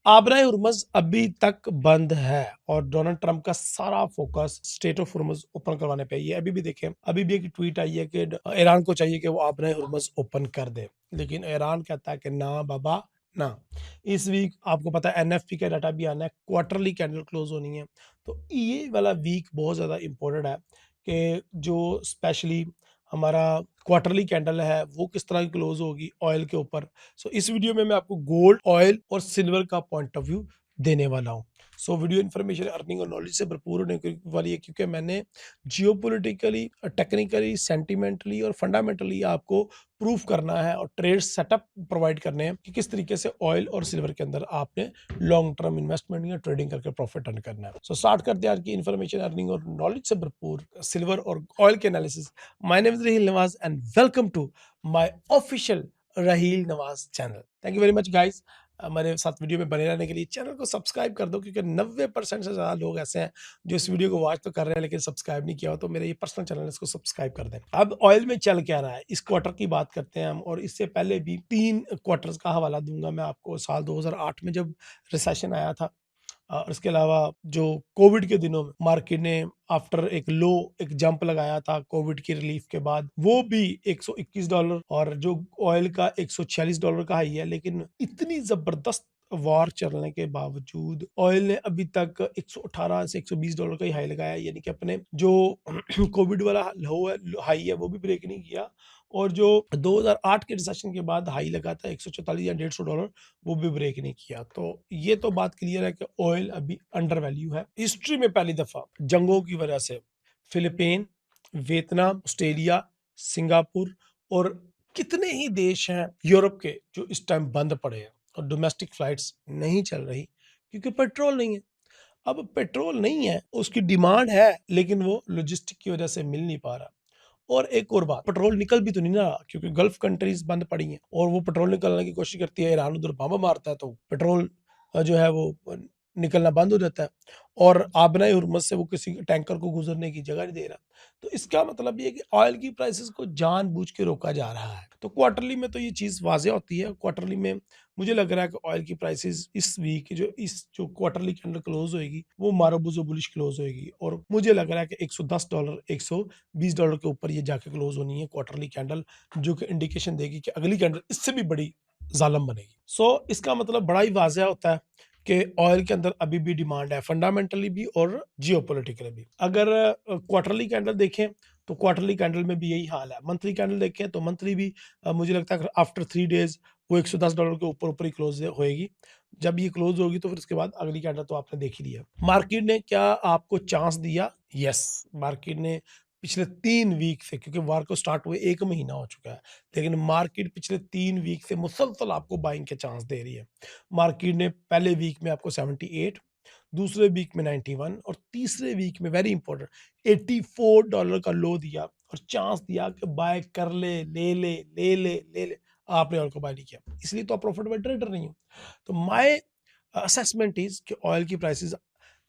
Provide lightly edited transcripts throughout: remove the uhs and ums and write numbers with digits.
आबराए Hormuz अभी तक बंद है और डोनाल्ड ट्रंप का सारा focus state of Hormuz open करवाने पे ही है। अभी भी देखें, अभी भी एक ट्वीट आई है कि ईरान को चाहिए कि वो आबराए हुर्मुज़ ओपन कर दे, लेकिन ईरान कहता है कि ना बाबा ना। इस वीक आपको पता है एनएफपी का डाटा भी आना है, क्वार्टरली कैंडल क्लोज होनी है, तो ये वाला वीक बहुत ज़्यादा इंपॉर्टेंट है कि जो स्पेशली हमारा क्वार्टरली कैंडल है वो किस तरह की क्लोज होगी ऑयल के ऊपर। सो इस वीडियो में मैं आपको गोल्ड, ऑयल और सिल्वर का पॉइंट ऑफ व्यू देने वाला हूँ। सो वीडियो इन्फॉर्मेशन, अर्निंग और नॉलेज से भरपूर होने वाली है, क्योंकि मैंने जियोपॉलिटिकली, टेक्निकली, सेंटिमेंटली और फंडामेंटली आपको प्रूफ करना है और ट्रेड सेटअप प्रोवाइड करने हैं कि किस तरीके से ऑयल और सिल्वर के अंदर आपने लॉन्ग टर्म इन्वेस्टमेंट या ट्रेडिंग करके प्रॉफिट अर्न करना है। सो स्टार्ट करते हैं आज की इन्फॉर्मेशन, अर्निंग और नॉलेज से भरपूर सिल्वर और ऑयल के analysis. My name is Raheel Nawaz and welcome to my official Raheel Nawaz channel. Thank you very much guys, हमारे साथ वीडियो में बने रहने के लिए। चैनल को सब्सक्राइब कर दो, क्योंकि 90% से ज़्यादा लोग ऐसे हैं जो इस वीडियो को वॉच तो कर रहे हैं लेकिन सब्सक्राइब नहीं किया हो, तो मेरा ये पर्सनल चैनल है, इसको सब्सक्राइब कर दें। अब ऑयल में चल क्या रहा है, इस क्वार्टर की बात करते हैं हम, और इससे पहले भी 3 क्वार्टर्स का हवाला दूंगा मैं आपको। साल 2008 में जब रिसेशन आया था, और इसके अलावा जो कोविड के दिनों में मार्केट ने आफ्टर एक लो एक जंप लगाया था कोविड की रिलीफ के बाद, वो भी $121, और जो ऑयल का $146 का हाई है। लेकिन इतनी जबरदस्त वॉर चलने के बावजूद ऑयल ने अभी तक 118 से $120 का ही हाई लगाया, यानी कि अपने जो कोविड वाला लो है, हाई है, वो भी ब्रेक नहीं किया। और जो 2008 के रिसेशन के बाद हाई लगा था 144 या $150, वो भी ब्रेक नहीं किया। तो ये तो बात क्लियर है कि ऑयल अभी अंडर वैल्यू है। हिस्ट्री में पहली दफा जंगों की वजह से फिलीपीन, वियतनाम, ऑस्ट्रेलिया, सिंगापुर और कितने ही देश हैं यूरोप के जो इस टाइम बंद पड़े हैं और डोमेस्टिक फ्लाइट्स नहीं चल रही, क्योंकि पेट्रोल नहीं है। अब पेट्रोल नहीं है, उसकी डिमांड है, लेकिन वो लॉजिस्टिक की वजह से मिल नहीं पा रहा। और एक और बात, पेट्रोल निकल भी तो नहीं ना रहा, क्योंकि गल्फ कंट्रीज बंद पड़ी हैं और वो पेट्रोल निकलने की कोशिश करती है, ईरान उधर बम मारता है, तो पेट्रोल जो है वो निकलना बंद हो जाता है, और आबनाई हुर्मुज़ से वो किसी टैंकर को गुजरने की जगह नहीं दे रहा। तो इसका मतलब ये है कि ऑयल की प्राइसेस को जानबूझ के रोका जा रहा है। तो क्वार्टरली में तो ये चीज़ वाज़ेह होती है। क्वार्टरली में मुझे लग रहा है कि ऑयल की प्राइसेस इस वीक जो क्वार्टरली के अंदर क्लोज होएगी, वो मारूबुजो बुलिश क्लोज होएगी, और मुझे लग रहा है कि $110, $120 के ऊपर ये जाके क्लोज होनी है क्वार्टरली कैंडल, जो कि इंडिकेशन देगी कि अगली कैंडल इससे भी बड़ी जालम बनेगी। सो इसका मतलब बड़ा ही वाज़ेह होता है कि ऑयल के अंदर अभी भी डिमांड है, फंडामेंटली भी और जियोपॉलिटिकली भी। अगर क्वार्टरली कैंडल देखें तो क्वार्टरली कैंडल में भी यही हाल है। मंथली कैंडल देखें तो मंथली भी मुझे लगता है आफ्टर 3 डेज वो $110 के ऊपर ऊपर ही क्लोज होएगी। जब ये क्लोज होगी तो फिर उसके बाद अगली कैंडल तो आपने देख ही लिया। मार्केट ने क्या आपको चांस दिया? यस, मार्केट ने पिछले 3 वीक से, क्योंकि वार को स्टार्ट हुए 1 महीना हो चुका है, लेकिन मार्केट पिछले 3 वीक से मुसलसल आपको बाइंग के चांस दे रही है। मार्केट ने पहले वीक में आपको 78, दूसरे वीक में 91 और तीसरे वीक में वेरी इंपॉर्टेंट $84 का लो दिया और चांस दिया कि बाय कर ले, ले ले, ले ले, ले ले। आपने ऑयल को बाय नहीं किया, इसलिए तो आप प्रॉफिट में ट्रेडर नहीं हो। तो माय असेसमेंट इज कि ऑयल की प्राइसेस,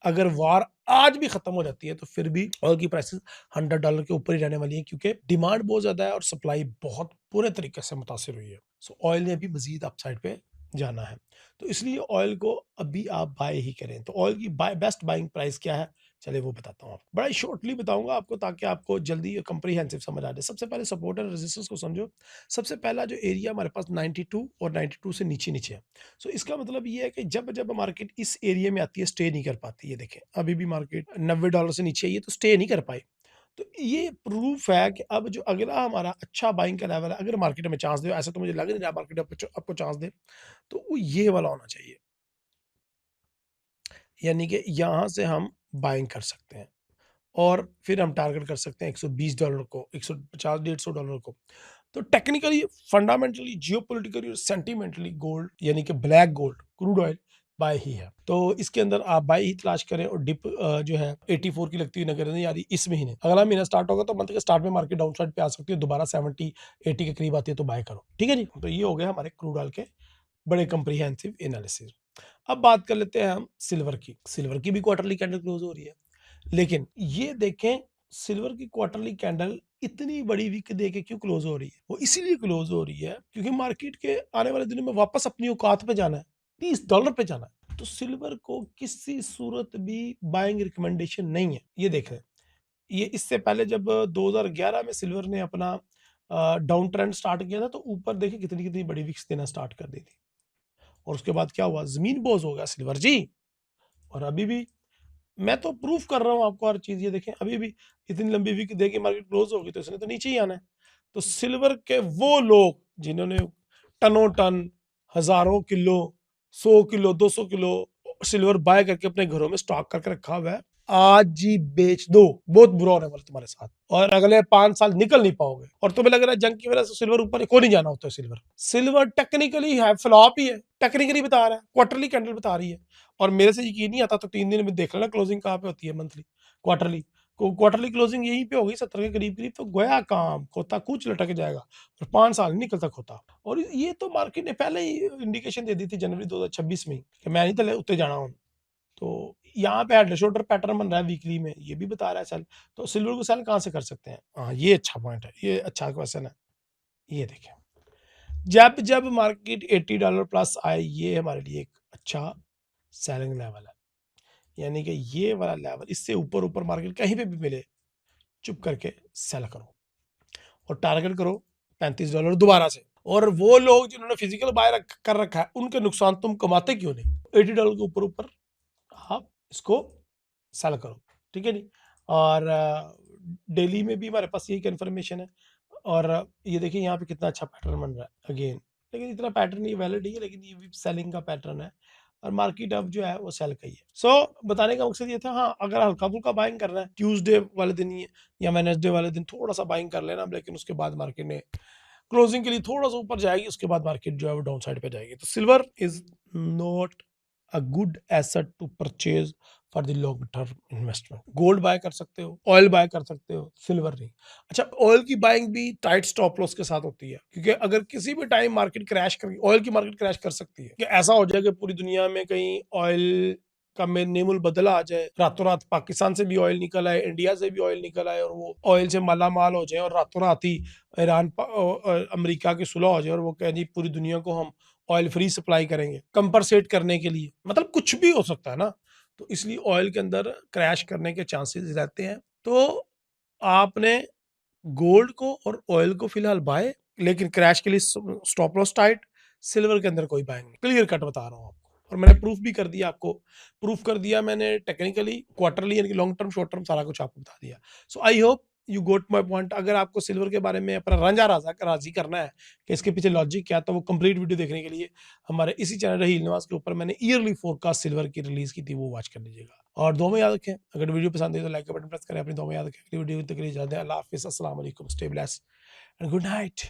अगर वार आज भी खत्म हो जाती है तो फिर भी ऑयल की प्राइसेस $100 के ऊपर ही रहने वाली है, क्योंकि डिमांड बहुत ज्यादा है और सप्लाई बहुत बुरे तरीके से मुतासिर हुई है। सो ऑयल ने अभी मजीद अपसाइड पे जाना है, तो इसलिए ऑयल को अभी आप बाय ही करें। तो ऑयल की बेस्ट बाइंग प्राइस क्या है, चलिए वो बताता हूँ आपको। बड़ा ही शॉर्टली बताऊंगा आपको, ताकि आपको जल्दी कंप्रीहेंसिव समझ आ जाए। सबसे पहले सपोर्ट एंड रेजिस्टेंस को समझो। सबसे पहला जो एरिया हमारे पास 92 और 92 से नीचे नीचे है। सो इसका मतलब ये है कि जब जब मार्केट इस एरिया में आती है, स्टे नहीं कर पाती है। देखें अभी भी मार्केट $90 से नीचे है, ये तो स्टे नहीं कर पाई। तो ये प्रूफ है कि अब जो अगला हमारा अच्छा बाइंग का लेवल है, अगर मार्केट में चांस दे, ऐसा तो मुझे लग नहीं रहा मार्केट आपको चांस दे, तो वो ये वाला होना चाहिए, यानी कि यहाँ से हम बाइंग कर सकते हैं और फिर हम टारगेट कर सकते हैं $120 को, 150 $150 को। तो टेक्निकली, फंडामेंटली, जियोपॉलिटिकली और सेंटिमेंटली गोल्ड, यानी कि black gold, crude oil buy ही है। तो इसके अंदर आप बाय ही तलाश करें, और डिप जो है 84 की लगती हुई नजर नहीं आ रही इस महीने। अगला महीना स्टार्ट होगा तो मंथ के स्टार्ट में मार्केट डाउन साइड पे आ सकती है, दोबारा 70-80 के करीब आती है तो बाय करो, ठीक है जी। तो ये हो गया हमारे क्रूड ऑयल के बड़े कंप्रीहेंसिव एनालिसिस। अब बात कर लेते हैं हम सिल्वर की। सिल्वर की भी क्वार्टरली कैंडल क्लोज हो रही है, लेकिन ये देखें सिल्वर की क्वार्टरली कैंडल इतनी बड़ी वीक दे के क्यों क्लोज हो रही है? वो इसीलिए क्लोज हो रही है क्योंकि मार्केट के आने वाले दिनों में वापस अपनी औकात पे जाना है, $30 पे जाना है। तो सिल्वर को किसी सूरत भी बाइंग रिकमेंडेशन नहीं है। ये देख रहे हैं, ये इससे पहले जब 2011 में सिल्वर ने अपना डाउन ट्रेंड स्टार्ट किया था, तो ऊपर देखिए कितनी कितनी बड़ी विक्स देना स्टार्ट कर दी थी, और उसके बाद क्या हुआ, जमीन बोझ हो गया सिल्वर जी। और अभी भी मैं तो प्रूफ कर रहा हूँ आपको हर चीज, ये देखें अभी भी इतनी लंबी विक दे के मार्केट क्लोज होगी तो इसने तो नीचे ही आना है। तो सिल्वर के वो लोग जिन्होंने टनों टन, हजारों kilo, 100 kilo, 200 kilo silver buy करके अपने घरों में स्टॉक करके रखा हुआ है, आज ही बेच दो, बहुत बुरा होने वाला तुम्हारे साथ, और अगले 5 साल निकल नहीं पाओगे। और तुम्हें लग रहा है जंग की वजह से सिल्वर ऊपर को नहीं जाना होता है। सिल्वर सिल्वर टेक्निकली है, फ्लॉप ही है, टेक्निकली बता रहा है, क्वार्टरली कैंडल बता रही है। और मेरे से यकीन नहीं आता तो 3 दिन में देख लेना क्लोजिंग कहाँ पे होती है, मंथली, क्वार्टरली। क्वार्टरली क्लोजिंग यहीं पे होगी 70 के करीब करीब, तो गया काम, खोता कुछ लटक जाएगा, और 5 साल नहीं निकलता खोता। और ये तो मार्केट ने पहले ही इंडिकेशन दे दी थी जनवरी 2026 में कि मैं नहीं तले उत्ते जाना हूँ। तो यहाँ पे हेड शोल्डर पैटर्न बन रहा है वीकली में, ये भी बता रहा है सेल। तो सिल्वर को सेल कहाँ से कर सकते हैं? हाँ, ये अच्छा पॉइंट है, ये अच्छा क्वेश्चन है। ये देखें, जब जब मार्केट $80 प्लस आए, ये हमारे लिए एक अच्छा सेलिंग लेवल है। यानी कि ये वाला लेवल, इससे ऊपर ऊपर मार्केट कहीं पे भी मिले, चुप करके सेल करो और टारगेट करो $35 दोबारा से। और वो लोग जिन्होंने फिजिकल बाय कर रखा है, उनके नुकसान तुम कमाते क्यों नहीं? $80 के ऊपर ऊपर आप इसको सेल करो, ठीक है नहीं। और डेली में भी हमारे पास यही कंफर्मेशन है। और ये देखिए यहाँ पे कितना अच्छा पैटर्न बन रहा है अगेन, लेकिन इतना पैटर्न ये वैलिड ही है, लेकिन ये भी सेलिंग का पैटर्न है, और मार्केट अब जो है वो सेल का ही है। सो बताने का मकसद ये था, हाँ अगर हल्का फुल्का बाइंग करना है ट्यूसडे वाले दिन ही या वेडनेसडे वाले दिन थोड़ा सा बाइंग कर लेना, लेकिन उसके बाद मार्केट ने क्लोजिंग के लिए थोड़ा सा ऊपर जाएगी, उसके बाद मार्केट जो है वो डाउन साइड पे जाएगी। तो silver is not a good asset to purchase for the long term investment. Gold buy कर सकते हो, ऑयल बाय कर सकते हो, सिल्वर नहीं। अच्छा, ऑयल की बाइंग भी टाइट स्टॉप लॉस के साथ होती है, क्योंकि अगर किसी भी टाइम मार्केट क्रैश कर, ऑयल की मार्केट क्रैश कर सकती है कि ऐसा हो जाए कि पूरी दुनिया में कहीं ऑयल का नेमुल बदला आ जाए, रातों रात पाकिस्तान से भी ऑयल निकल आए, इंडिया से भी ऑयल निकल आए, और वो ऑयल से माला माल हो जाए, और रातों रात ही ईरान अमेरिका की सुलह हो जाए, और वो कहें जी पूरी दुनिया को हम ऑयल फ्री सप्लाई करेंगे कंपनसेट करने के लिए, मतलब कुछ भी हो सकता है ना। तो इसलिए ऑयल के अंदर क्रैश करने के चांसेस रहते हैं। तो आपने गोल्ड को और ऑयल को फिलहाल बाय, लेकिन क्रैश के लिए स्टॉप लॉस टाइट। सिल्वर के अंदर कोई बाइंग नहीं, क्लियर कट बता रहा हूँ आपको, और मैंने प्रूफ भी कर दिया आपको, प्रूफ कर दिया मैंने टेक्निकली, क्वार्टरली, यानी कि लॉन्ग टर्म, शॉर्ट टर्म, सारा कुछ आपको बता दिया। So I hope you got my point. अगर आपको सिल्वर के बारे में अपना रंजा राजी करना है कि इसके पीछे लॉजिक क्या, तो वो कंप्लीट वीडियो देखने के लिए हमारे इसी चैनल रहील निवास के ऊपर मैंने ईयरली फोरकास्ट सिल्वर की रिलीज की थी, वो वॉच कर लीजिएगा। और दो में याद रखें, अगर वीडियो पसंद है तो लाइक का बटन प्रेस करें, अपनी दो में याद रखें। अगली वीडियो तक के लिए जाते हैं, अल्लाह हाफिज़, अस्सलाम वालेकुम, stay blessed and good night.